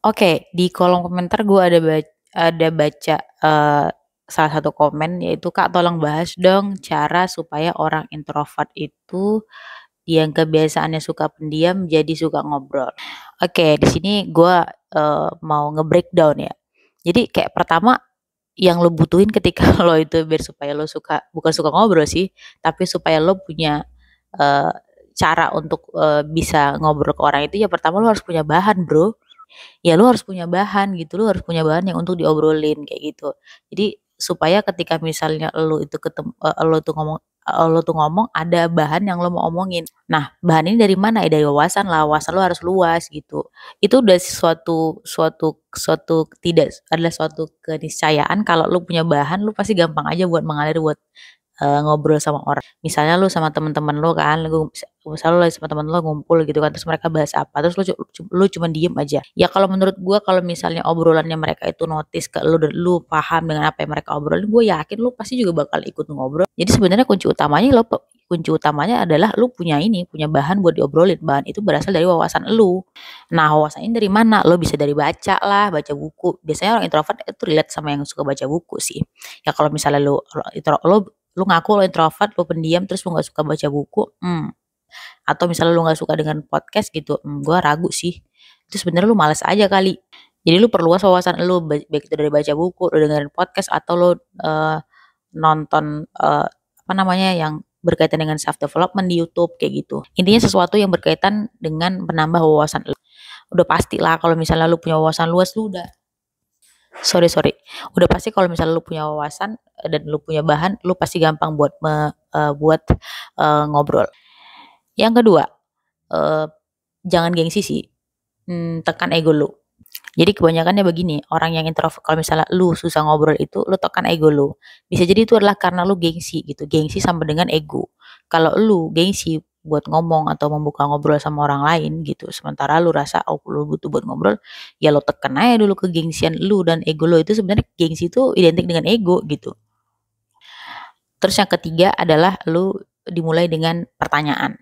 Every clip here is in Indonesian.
Oke, di kolom komentar gue ada baca, salah satu komen yaitu, "Kak, tolong bahas dong cara supaya orang introvert itu yang kebiasaannya suka pendiam jadi suka ngobrol." Oke, di sini gue mau nge-breakdown ya. Jadi kayak pertama yang lo butuhin ketika lo itu biar supaya lo suka bukan suka ngobrol sih, tapi supaya lo punya, eee, cara untuk, bisa ngobrol ke orang itu ya pertama lo harus punya bahan, Bro. Ya lu harus punya bahan gitu, lu harus punya bahan yang untuk diobrolin kayak gitu. Jadi supaya ketika misalnya lu tuh ngomong ada bahan yang lu mau omongin. Nah, bahan ini dari mana? Ya dari wawasan lah, wawasan lu harus luas gitu. Itu udah suatu suatu suatu tidak adalah suatu keniscayaan kalau lu punya bahan, lu pasti gampang aja buat mengalir buat ngobrol sama orang. Misalnya lu sama temen-temen lu kan, misal lu lagi sama temen lu ngumpul gitu kan, terus mereka bahas apa, terus lu cuman diem aja. Ya kalau menurut gua kalau misalnya obrolannya mereka itu notice ke lu dan lu paham dengan apa yang mereka obrolin, gue yakin lu pasti juga bakal ikut ngobrol. Jadi sebenarnya kunci utamanya adalah lu punya ini, punya bahan buat diobrolin. Bahan itu berasal dari wawasan lu. Nah, wawasan ini dari mana? Lo bisa dari baca lah, baca buku. Biasanya orang introvert itu relate sama yang suka baca buku sih. Ya kalau misalnya lu ngaku lu introvert, lu pendiam, terus lu nggak suka baca buku, atau misalnya lu nggak suka dengan podcast gitu, gua ragu sih. Itu sebenarnya lu males aja kali. Jadi lu perluas wawasan lu, baik itu dari baca buku, lu dengerin podcast, atau lu, nonton, apa namanya, yang berkaitan dengan self development di YouTube, kayak gitu. Intinya sesuatu yang berkaitan dengan menambah wawasan lu. Udah pastilah kalau misalnya lu punya wawasan luas, lu udah sorry sorry, udah pasti kalau misalnya lu punya wawasan, dan lu punya bahan, lu pasti gampang buat ngobrol. Yang kedua, eee, jangan gengsi sih, tekan ego lu. Jadi kebanyakannya begini, orang yang introvert kalau misalnya lu susah ngobrol itu, lu tekan ego lu. Bisa jadi itu adalah karena lu gengsi gitu, gengsi sama dengan ego. Kalau lu gengsi buat ngomong atau membuka ngobrol sama orang lain gitu, sementara lu rasa, oh lu butuh buat ngobrol, ya lu tekan aja dulu kegengsian lu dan ego lu itu sebenarnya gengsi itu identik dengan ego gitu. Terus yang ketiga adalah lu dimulai dengan pertanyaan.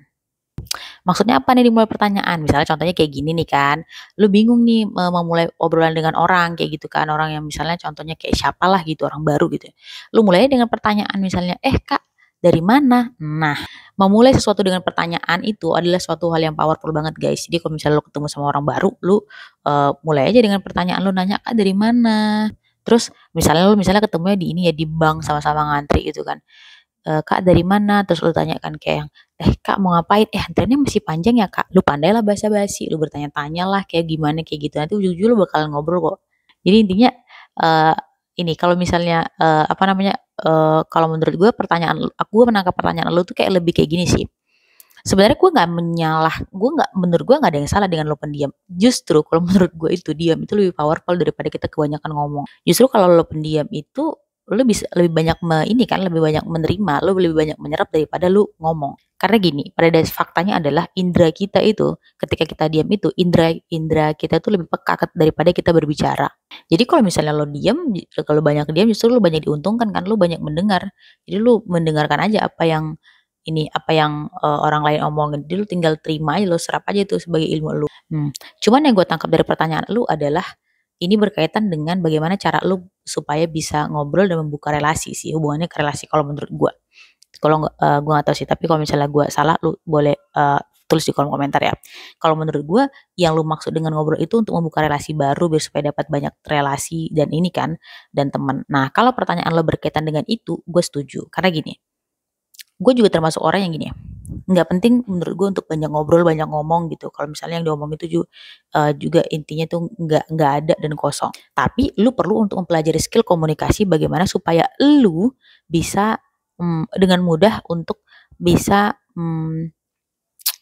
Maksudnya apa nih dimulai pertanyaan? Misalnya contohnya kayak gini nih kan, lu bingung nih memulai obrolan dengan orang kayak gitu kan, orang yang misalnya contohnya kayak siapalah gitu, orang baru gitu ya. Lu mulai dengan pertanyaan misalnya, "Eh Kak, dari mana?" Nah, memulai sesuatu dengan pertanyaan itu adalah suatu hal yang powerful banget guys. Jadi kalau misalnya lu ketemu sama orang baru, lu mulai aja dengan pertanyaan lu nanya, "Kak dari mana?" Terus misalnya ketemunya di ini ya, di bank sama-sama ngantri gitu kan. "Kak dari mana?" Terus lu tanyakan kayak yang, "Eh Kak mau ngapain? Eh antriannya masih panjang ya Kak?" Lu pandailah basa-basi, lu bertanya-tanya lah kayak gimana kayak gitu, nanti ujung-ujungnya lu bakalan ngobrol kok. Jadi intinya, eee, ini kalau misalnya, apa namanya, kalau menurut gue gue menangkap pertanyaan lu tuh kayak lebih kayak gini sih, sebenarnya menurut gue nggak ada yang salah dengan lu pendiam. Justru kalau menurut gue itu diam itu lebih powerful daripada kita kebanyakan ngomong. Justru kalau lu pendiam itu lu bisa lebih banyak ini kan, lebih banyak menerima, lu lebih banyak menyerap daripada lu ngomong. Karena gini, pada faktanya adalah indera kita itu ketika kita diam itu indera indera kita tuh lebih peka daripada kita berbicara. Jadi kalau misalnya lo diam, kalau banyak diam justru lu banyak diuntungkan kan, lu banyak mendengar. Jadi lu mendengarkan aja apa yang, orang lain omongin, jadi lu tinggal terima aja, lu serap aja itu sebagai ilmu lu. Cuman yang gue tangkap dari pertanyaan lu adalah, ini berkaitan dengan bagaimana cara lu supaya bisa ngobrol dan membuka relasi sih, hubungannya ke relasi kalau menurut gue. Kalau gue nggak tahu sih, tapi kalau misalnya gue salah lu boleh, tulis di kolom komentar ya. Kalau menurut gue, yang lu maksud dengan ngobrol itu untuk membuka relasi baru biar supaya dapat banyak relasi dan ini kan, dan teman. Nah, kalau pertanyaan lo berkaitan dengan itu, gue setuju. Karena gini, gue juga termasuk orang yang gini ya, nggak penting menurut gue untuk banyak ngobrol, banyak ngomong gitu. Kalau misalnya yang diomongin itu juga intinya tuh nggak ada dan kosong. Tapi lu perlu untuk mempelajari skill komunikasi bagaimana supaya lu bisa dengan mudah untuk bisa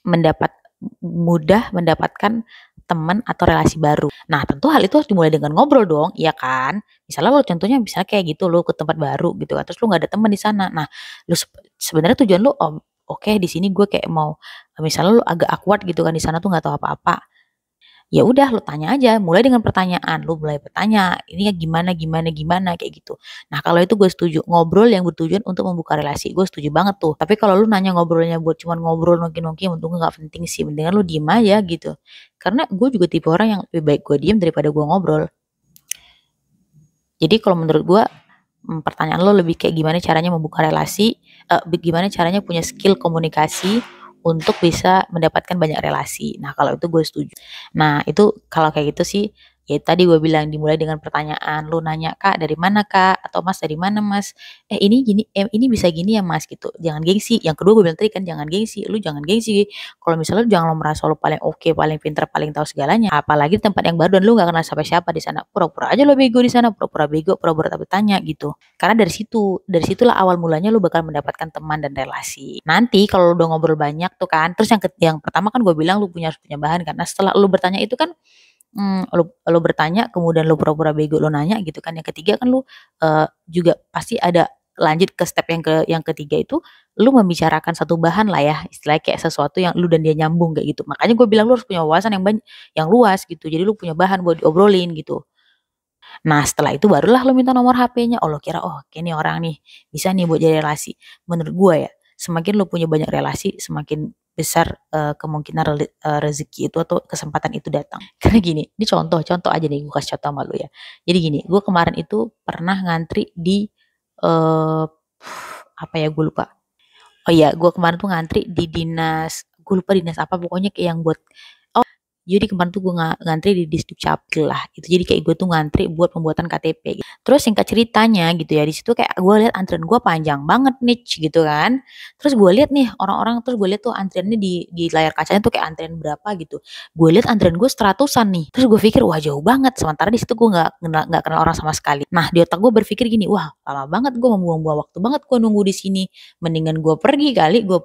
mendapat mudah mendapatkan teman atau relasi baru. Nah, tentu hal itu harus dimulai dengan ngobrol dong, iya kan? Misalnya lo contohnya misalnya kayak gitu, lo ke tempat baru gitu kan, terus lo nggak ada teman di sana. Nah, lu sebenarnya tujuan lo, oh, oke di sini gue kayak mau misalnya lo agak awkward gitu kan di sana tuh nggak tahu apa-apa. Ya udah lu tanya aja, mulai dengan pertanyaan, lu mulai bertanya, ini ya gimana gimana gimana kayak gitu. Nah kalau itu gue setuju, ngobrol yang bertujuan untuk membuka relasi, gue setuju banget tuh. Tapi kalau lu nanya ngobrolnya buat cuman ngobrol nongki-nongki, menurut gue nggak penting sih, mendingan lu diem aja gitu. Karena gue juga tipe orang yang lebih baik gue diem daripada gue ngobrol. Jadi kalau menurut gue, pertanyaan lo lebih kayak gimana caranya membuka relasi, gimana caranya punya skill komunikasi untuk bisa mendapatkan banyak relasi. Nah, kalau itu gue setuju. Nah, itu kalau kayak gitu sih, ya tadi gue bilang dimulai dengan pertanyaan, lu nanya, "Kak, dari mana, Kak?" Atau, "Mas, dari mana, Mas?" Ini gini, ini bisa gini ya, Mas, gitu. Jangan gengsi. Yang kedua gue bilang tadi kan jangan gengsi. Lu jangan gengsi. Kalau misalnya lu jangan lo merasa lu paling oke, paling pinter, paling tahu segalanya. Apalagi di tempat yang baru dan lu gak kenal siapa-siapa di sana. Pura-pura aja lo bego di sana, pura-pura bego, pura-pura tak bertanya gitu. Karena dari situlah awal mulanya lu bakal mendapatkan teman dan relasi. Nanti kalau lu udah ngobrol banyak tuh kan, terus yang pertama kan gue bilang lu harus punya bahan karena setelah lu bertanya itu kan, lu bertanya kemudian lu pura-pura bego lu nanya gitu kan. Yang ketiga kan lu, juga pasti ada lanjut ke step yang ketiga itu, lu membicarakan satu bahan lah ya, istilahnya kayak sesuatu yang lu dan dia nyambung kayak gitu. Makanya gue bilang lu harus punya wawasan yang luas gitu, jadi lu punya bahan buat diobrolin gitu. Nah, setelah itu barulah lo minta nomor HP-nya. Oh, lo kira, oh, ini orang nih bisa nih buat jadi relasi. Menurut gue ya, semakin lo punya banyak relasi, semakin besar kemungkinan rezeki itu atau kesempatan itu datang. Karena gini, ini contoh aja nih gue kasih contoh sama lo ya. Jadi gini, gue kemarin itu pernah ngantri di eh apa ya gue lupa. Oh iya, gue kemarin tuh ngantri di dinas, gue lupa dinas apa pokoknya kayak yang buat. Jadi kemarin tuh gue ngantri di Disdukcapil lah, itu jadi kayak gue tuh ngantri buat pembuatan KTP gitu. Terus singkat ceritanya gitu ya, di situ kayak gue lihat antrian gue panjang banget nih gitu kan. Terus gue lihat nih orang-orang, terus gue lihat tuh antriannya di layar kacanya tuh kayak antrian berapa gitu. Gue lihat antrian gue 100-an nih. Terus gue pikir wah jauh banget, sementara di situ gue nggak kenal orang sama sekali. Nah di otak gue berpikir gini, wah lama banget gue membuang-buang waktu banget gue nunggu di sini. Mendingan gue pergi kali, gue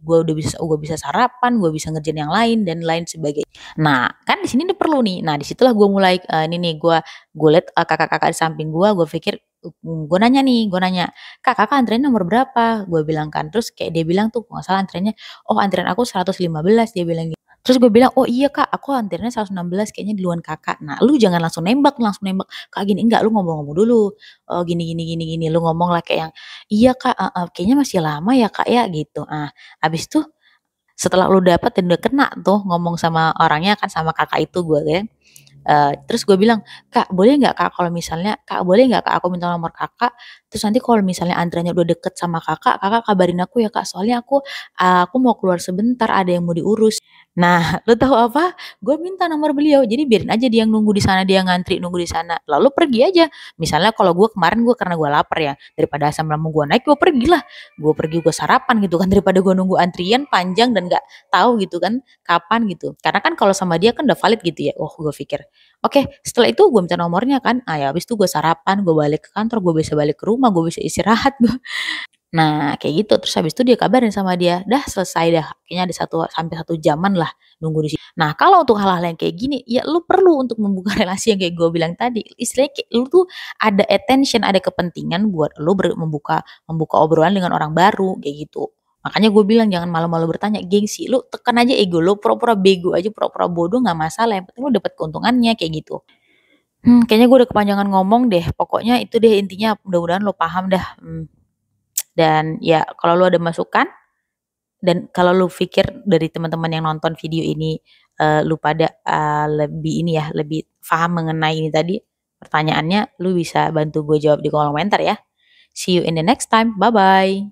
udah bisa gue bisa sarapan, gue bisa ngerjain yang lain dan lain sebagainya. Nah, kan di sini nih perlu nih. Nah, di situlah gue mulai, ini nih gue lihat, kakak-kakak di samping gue pikir, gue nanya, "Kak, Kakak antriannya nomor berapa?" Gue bilang kan, terus kayak dia bilang tuh kalau nggak salah antriannya, "Oh, antrian aku 115," dia bilang gitu. Terus gue bilang, "Oh iya Kak, aku antriannya 116 kayaknya duluan Kakak." Nah, lu jangan langsung nembak, "Kak gini," enggak, lu ngomong-ngomong dulu, "Gini gini gini gini," lu ngomong lah kayak yang, "Iya Kak, kayaknya masih lama ya Kak ya," gitu. Ah, habis itu setelah lu dapet dan udah kena tuh ngomong sama orangnya kan, sama kakak itu gue kan, terus gue bilang, "Kak, boleh nggak Kak kalau misalnya Kak, boleh nggak Kak aku minta nomor Kakak, terus nanti kalau misalnya antriannya udah deket sama Kakak, Kakak kabarin aku ya Kak, soalnya aku mau keluar sebentar, ada yang mau diurus." Nah, lu tahu apa? Gue minta nomor beliau, jadi biarin aja dia yang nunggu di sana, dia ngantri nunggu di sana, lalu pergi aja. Misalnya kalau gue kemarin karena gue lapar ya, daripada asam lambung gue naik, gue pergilah. Gue pergi, gue sarapan gitu kan, daripada gue nunggu antrian panjang dan nggak tahu gitu kan kapan gitu. Karena kan kalau sama dia kan udah valid gitu ya. Oh, gue pikir. Oke, setelah itu gue minta nomornya kan. Ah ya habis itu gue sarapan, gue balik ke kantor, gue bisa balik ke rumah, gue bisa istirahat. Nah, kayak gitu. Terus habis itu dia kabarin sama dia, dah selesai dah. Kayaknya ada 1 sampai 1 jaman lah nunggu di sini. Nah, kalau untuk hal-hal yang kayak gini, ya lu perlu untuk membuka relasi yang kayak gue bilang tadi. Istilahnya kayak lu tuh ada attention, ada kepentingan buat lu membuka membuka obrolan dengan orang baru kayak gitu. Makanya gue bilang jangan malu-malu bertanya, gengsi. Lu tekan aja ego lu, pura-pura bego aja, pura-pura bodoh nggak masalah. Yang penting lu dapat keuntungannya kayak gitu. Kayaknya gue udah kepanjangan ngomong deh. Pokoknya itu deh intinya. Mudah-mudahan lo paham dah. Dan ya kalau lu ada masukan dan kalau lu pikir dari teman-teman yang nonton video ini, lu pada, lebih ini ya, lebih paham mengenai ini tadi, pertanyaannya, lu bisa bantu gue jawab di kolom komentar ya. See you in the next time, bye-bye.